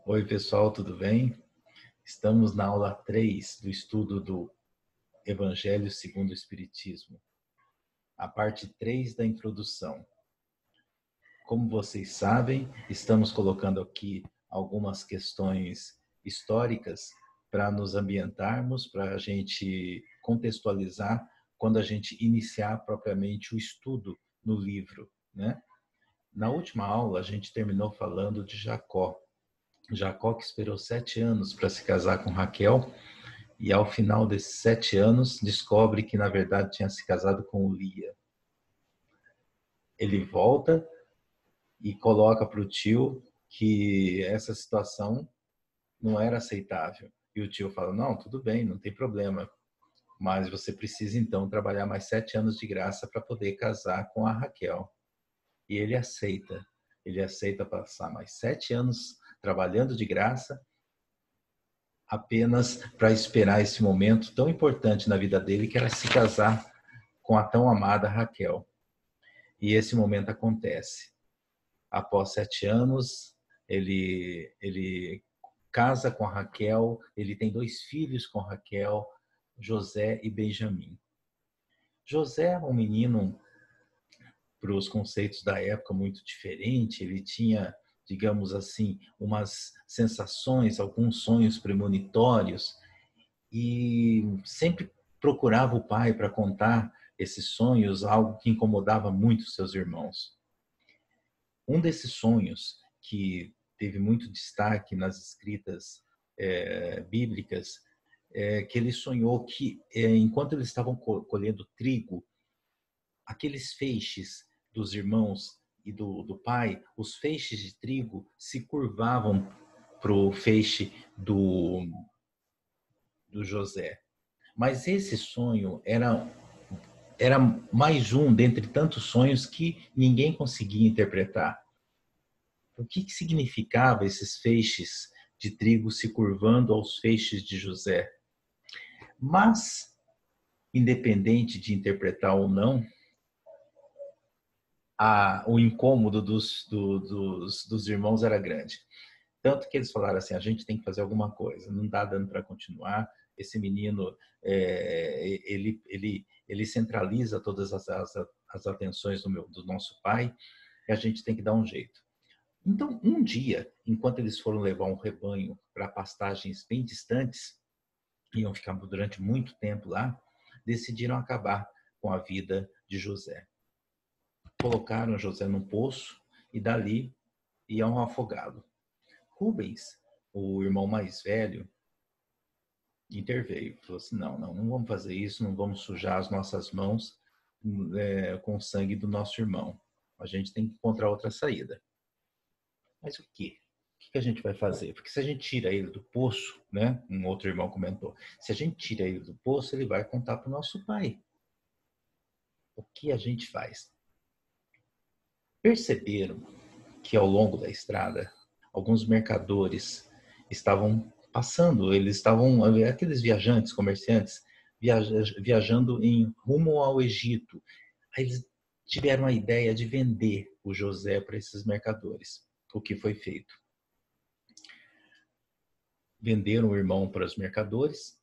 Oi, pessoal, tudo bem? Estamos na aula 3 do estudo do Evangelho segundo o Espiritismo, a parte 3 da introdução. Como vocês sabem, estamos colocando aqui algumas questões históricas para nos ambientarmos, para a gente contextualizar quando a gente iniciar propriamente o estudo no livro, né? Na última aula, a gente terminou falando de Jacó. Jacó que esperou 7 anos para se casar com Raquel, e ao final desses 7 anos descobre que na verdade tinha se casado com Lia. Ele volta e coloca para o tio que essa situação não era aceitável. E o tio fala, não, tudo bem, não tem problema, mas você precisa então trabalhar mais 7 anos de graça para poder casar com a Raquel. E ele aceita. Ele aceita passar mais 7 anos trabalhando de graça apenas para esperar esse momento tão importante na vida dele, que era se casar com a tão amada Raquel. E esse momento acontece. Após 7 anos, ele casa com a Raquel, ele tem 2 filhos com a Raquel, José e Benjamim. José é um menino, para os conceitos da época, muito diferente. Ele tinha, digamos assim, umas sensações, alguns sonhos premonitórios, e sempre procurava o pai para contar esses sonhos, algo que incomodava muito seus irmãos. Um desses sonhos que teve muito destaque nas escritas bíblicas é que ele sonhou que, enquanto eles estavam colhendo trigo, aqueles feixes dos irmãos e do pai, os feixes de trigo se curvavam para o feixe do José. Mas esse sonho era mais um dentre tantos sonhos que ninguém conseguia interpretar. O que significava esses feixes de trigo se curvando aos feixes de José? Mas, independente de interpretar ou não, o incômodo dos irmãos era grande. Tanto que eles falaram assim, a gente tem que fazer alguma coisa, não está dando para continuar. Esse menino, ele centraliza todas as atenções do nosso pai, e a gente tem que dar um jeito. Então, um dia, enquanto eles foram levar um rebanho para pastagens bem distantes, iam ficar durante muito tempo lá, decidiram acabar com a vida de José. Colocaram José num poço e dali iam afogá-lo. Rubens, o irmão mais velho, interveio. Falou assim, não vamos fazer isso, não vamos sujar as nossas mãos com o sangue do nosso irmão. A gente tem que encontrar outra saída. Mas o quê? O que a gente vai fazer? Porque se a gente tira ele do poço, né? Um outro irmão comentou, se a gente tira ele do poço, ele vai contar para o nosso pai. O que a gente faz? Perceberam que ao longo da estrada, alguns mercadores estavam passando, eles estavam, aqueles viajantes, comerciantes, viajando em rumo ao Egito. Aí eles tiveram a ideia de vender o José para esses mercadores. O que foi feito? Venderam o irmão para os mercadores,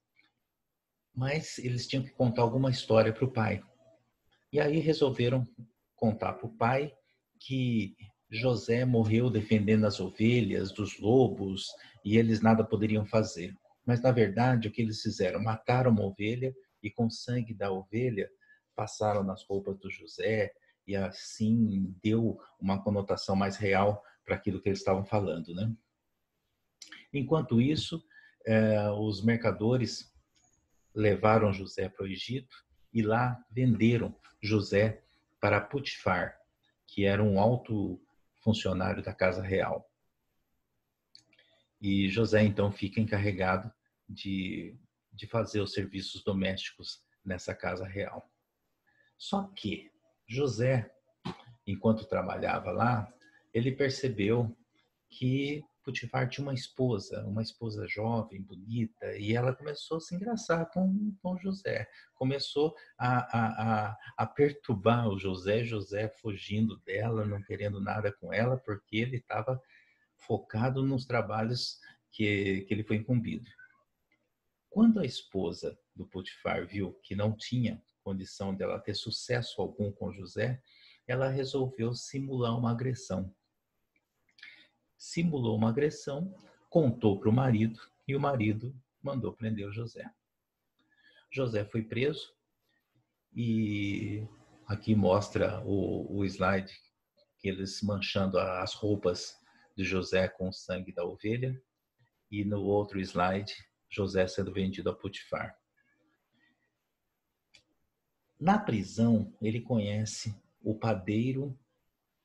mas eles tinham que contar alguma história para o pai. E aí resolveram contar para o pai que José morreu defendendo as ovelhas dos lobos e eles nada poderiam fazer. Mas, na verdade, o que eles fizeram? Mataram uma ovelha e, com o sangue da ovelha, passaram nas roupas do José, e assim deu uma conotação mais real para aquilo que eles estavam falando, né? Enquanto isso, os mercadores levaram José para o Egito e lá venderam José para Putifar, que era um alto funcionário da casa real. E José então fica encarregado de fazer os serviços domésticos nessa casa real. Só que José, enquanto trabalhava lá, ele percebeu que Putifar tinha uma esposa jovem, bonita, e ela começou a se engraçar com José. Começou a perturbar o José fugindo dela, não querendo nada com ela, porque ele estava focado nos trabalhos que ele foi incumbido. Quando a esposa do Potifar viu que não tinha condição dela ter sucesso algum com José, ela resolveu simular uma agressão. Simulou uma agressão, contou para o marido e o marido mandou prender o José. José foi preso e aqui mostra o slide que eles manchando as roupas de José com o sangue da ovelha e no outro slide José sendo vendido a Potifar. Na prisão ele conhece o padeiro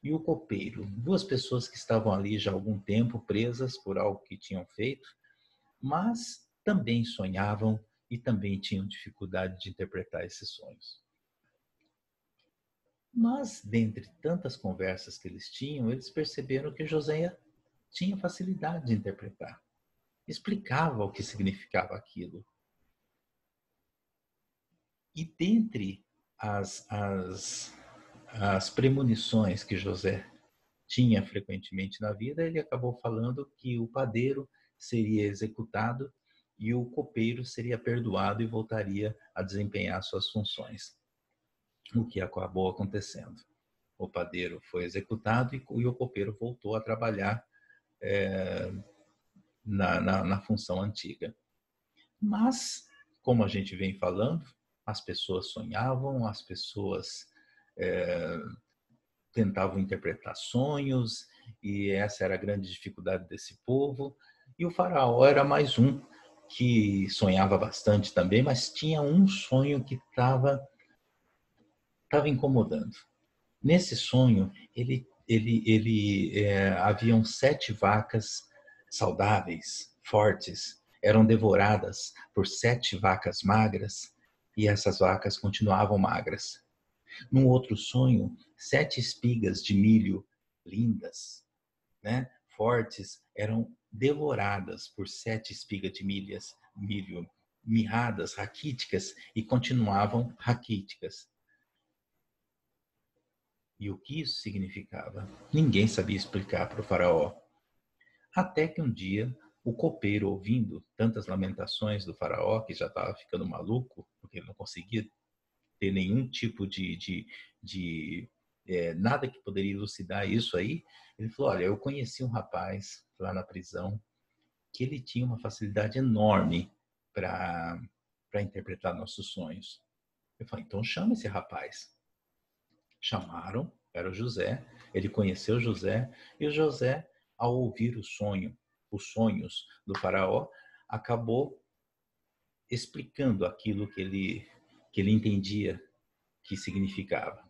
e o copeiro, duas pessoas que estavam ali já há algum tempo presas por algo que tinham feito, mas também sonhavam e também tinham dificuldade de interpretar esses sonhos. Mas, dentre tantas conversas que eles tinham, eles perceberam que José tinha facilidade de interpretar. Explicava o que significava aquilo. E dentre as premonições que José tinha frequentemente na vida, ele acabou falando que o padeiro seria executado e o copeiro seria perdoado e voltaria a desempenhar suas funções. O que acabou acontecendo. O padeiro foi executado e o copeiro voltou a trabalhar na função antiga. Mas, como a gente vem falando, as pessoas sonhavam, as pessoas tentavam interpretar sonhos, e essa era a grande dificuldade desse povo. E o faraó era mais um que sonhava bastante também, mas tinha um sonho que estava incomodando. Nesse sonho, haviam 7 vacas saudáveis, fortes, eram devoradas por 7 vacas magras e essas vacas continuavam magras. Num outro sonho, 7 espigas de milho lindas, né, fortes, eram devoradas por 7 espigas de milho mirradas, raquíticas, e continuavam raquíticas. E o que isso significava? Ninguém sabia explicar para o faraó. Até que um dia, o copeiro, ouvindo tantas lamentações do faraó, que já estava ficando maluco, porque ele não conseguia ter nenhum tipo nada que poderia elucidar isso aí, ele falou, olha, eu conheci um rapaz lá na prisão que ele tinha uma facilidade enorme para interpretar nossos sonhos. Eu falei, então chama esse rapaz. Chamaram, era o José, ele conheceu José, e o José, ao ouvir os sonhos do faraó, acabou explicando aquilo que ele entendia que significava.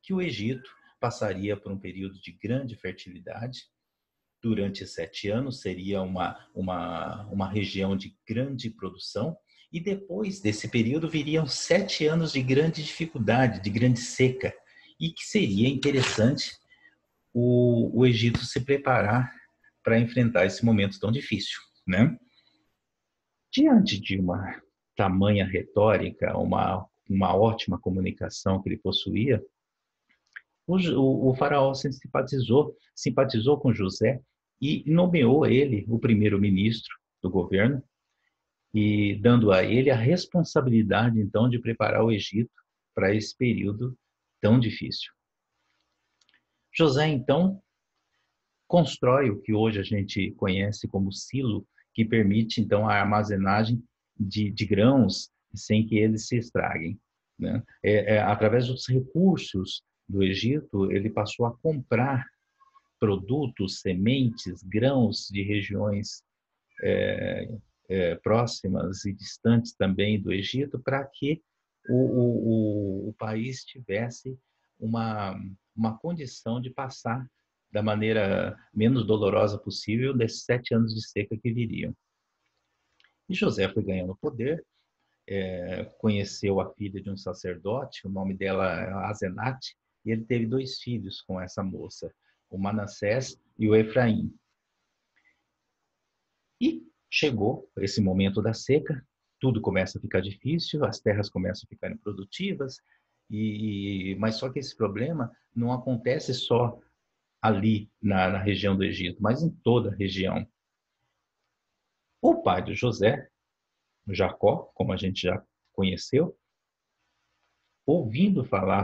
Que o Egito passaria por um período de grande fertilidade, durante 7 anos seria uma região de grande produção, e depois desse período viriam 7 anos de grande dificuldade, de grande seca, e que seria interessante o Egito se preparar para enfrentar esse momento tão difícil, né? Diante de uma tamanha retórica, uma ótima comunicação que ele possuía, o faraó simpatizou com José e nomeou ele o primeiro-ministro do governo, e dando a ele a responsabilidade, então, de preparar o Egito para esse período tão difícil. José, então, constrói o que hoje a gente conhece como silo, que permite, então, a armazenagem de grãos sem que eles se estraguem, né? Através dos recursos do Egito, ele passou a comprar produtos, sementes, grãos de regiões próximas e distantes também do Egito, para que o país tivesse uma condição de passar da maneira menos dolorosa possível desses 7 anos de seca que viriam. E José foi ganhando poder, conheceu a filha de um sacerdote, o nome dela é Asenate, e ele teve 2 filhos com essa moça, o Manassés e o Efraim. E chegou esse momento da seca, tudo começa a ficar difícil, as terras começam a ficar improdutivas, mas só que esse problema não acontece só ali na região do Egito, mas em toda a região. O pai de José, Jacó, como a gente já conheceu, ouvindo falar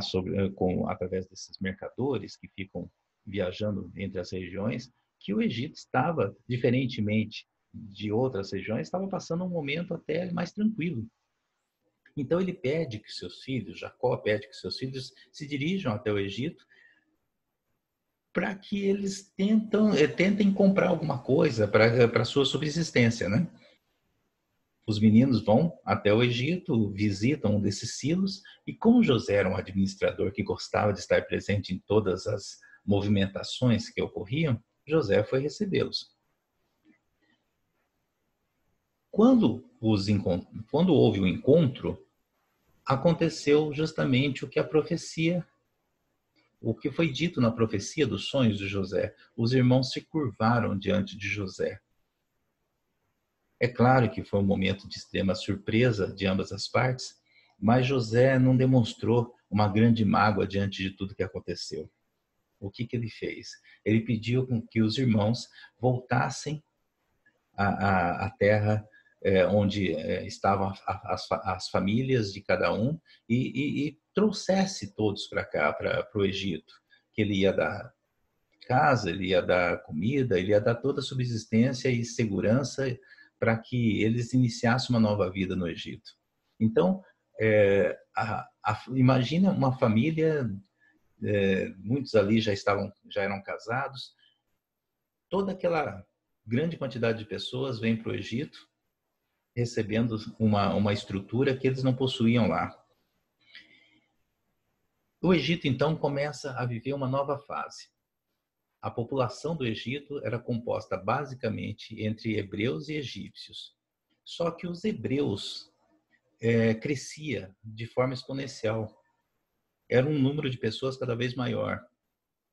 através desses mercadores que ficam viajando entre as regiões, que o Egito estava, diferentemente de outras regiões, estava passando um momento até mais tranquilo. Então ele pede que seus filhos, Jacó pede que seus filhos se dirijam até o Egito para que eles tentem comprar alguma coisa para a sua subsistência, né? Os meninos vão até o Egito, visitam um desses silos, e como José era um administrador que gostava de estar presente em todas as movimentações que ocorriam, José foi recebê-los. Quando houve o encontro, aconteceu justamente o que foi dito na profecia dos sonhos de José. Os irmãos se curvaram diante de José. É claro que foi um momento de extrema surpresa de ambas as partes, mas José não demonstrou uma grande mágoa diante de tudo que aconteceu. O que ele fez? Ele pediu com que os irmãos voltassem à terra onde estavam as famílias de cada um e trouxesse todos para cá, para o Egito, que ele ia dar casa, ele ia dar comida, ele ia dar toda a subsistência e segurança para que eles iniciassem uma nova vida no Egito. Então, imagina uma família, muitos ali já eram casados, toda aquela grande quantidade de pessoas vem para o Egito, recebendo uma estrutura que eles não possuíam lá. O Egito, então, começa a viver uma nova fase. A população do Egito era composta basicamente entre hebreus e egípcios. Só que os hebreus crescia de forma exponencial. Era um número de pessoas cada vez maior.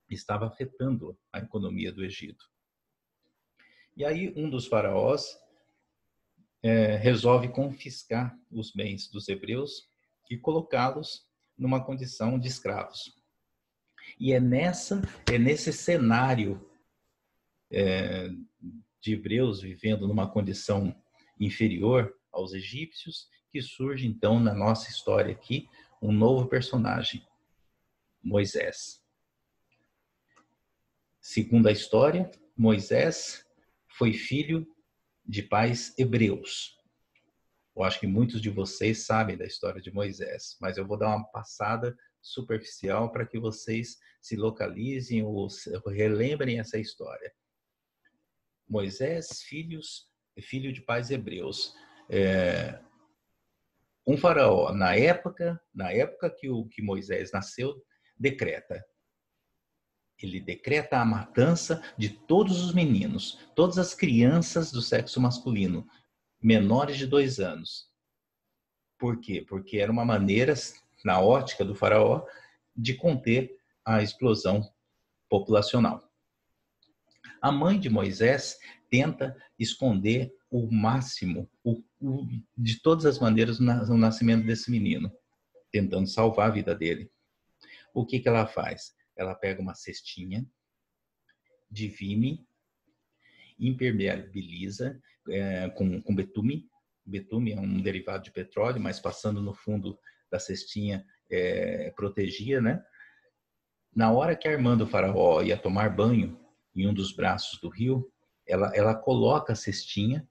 Estava afetando a economia do Egito. E aí um dos faraós resolve confiscar os bens dos hebreus e colocá-los numa condição de escravos. E é nesse cenário de hebreus vivendo numa condição inferior aos egípcios que surge então na nossa história aqui um novo personagem, Moisés. Segundo a história, Moisés foi filho de pais hebreus. Eu acho que muitos de vocês sabem da história de Moisés, mas eu vou dar uma passada superficial para que vocês se localizem ou relembrem essa história. Moisés, filho de pais hebreus. Um faraó, na época que Moisés nasceu, ele decreta a matança de todos os meninos, todas as crianças do sexo masculino, menores de 2 anos. Por quê? Porque era uma maneira, na ótica do faraó, de conter a explosão populacional. A mãe de Moisés tenta esconder o máximo, de todas as maneiras, o nascimento desse menino, tentando salvar a vida dele. O que ela faz? Ela pega uma cestinha de vime, impermeabiliza com betume. Betume é um derivado de petróleo, mas passando no fundo da cestinha protegia, né? Na hora que a irmã do faraó ia tomar banho em um dos braços do rio, ela coloca a cestinha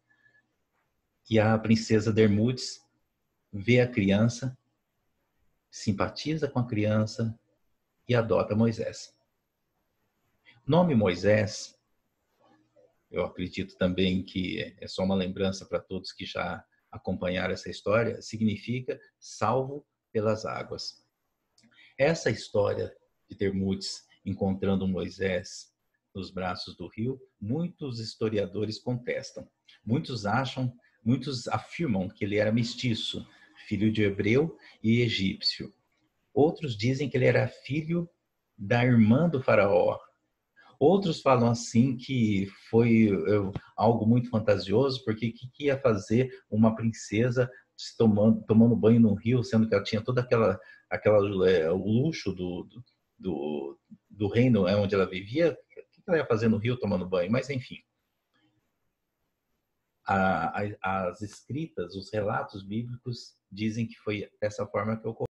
e a princesa Dermudes vê a criança, simpatiza com a criança e adota Moisés. O nome Moisés, eu acredito também que é só uma lembrança para todos que já acompanharam essa história, significa salvo pelas águas. Essa história de Dermudes encontrando Moisés nos braços do rio, muitos historiadores contestam. Muitos afirmam que ele era mestiço, filho de hebreu e egípcio. Outros dizem que ele era filho da irmã do faraó. Outros falam assim que foi algo muito fantasioso, porque o que ia fazer uma princesa tomando banho no rio, sendo que ela tinha toda o luxo do reino onde ela vivia, o que ela ia fazer no rio tomando banho? Mas, enfim, as escritas, os relatos bíblicos dizem que foi dessa forma que ocorreu.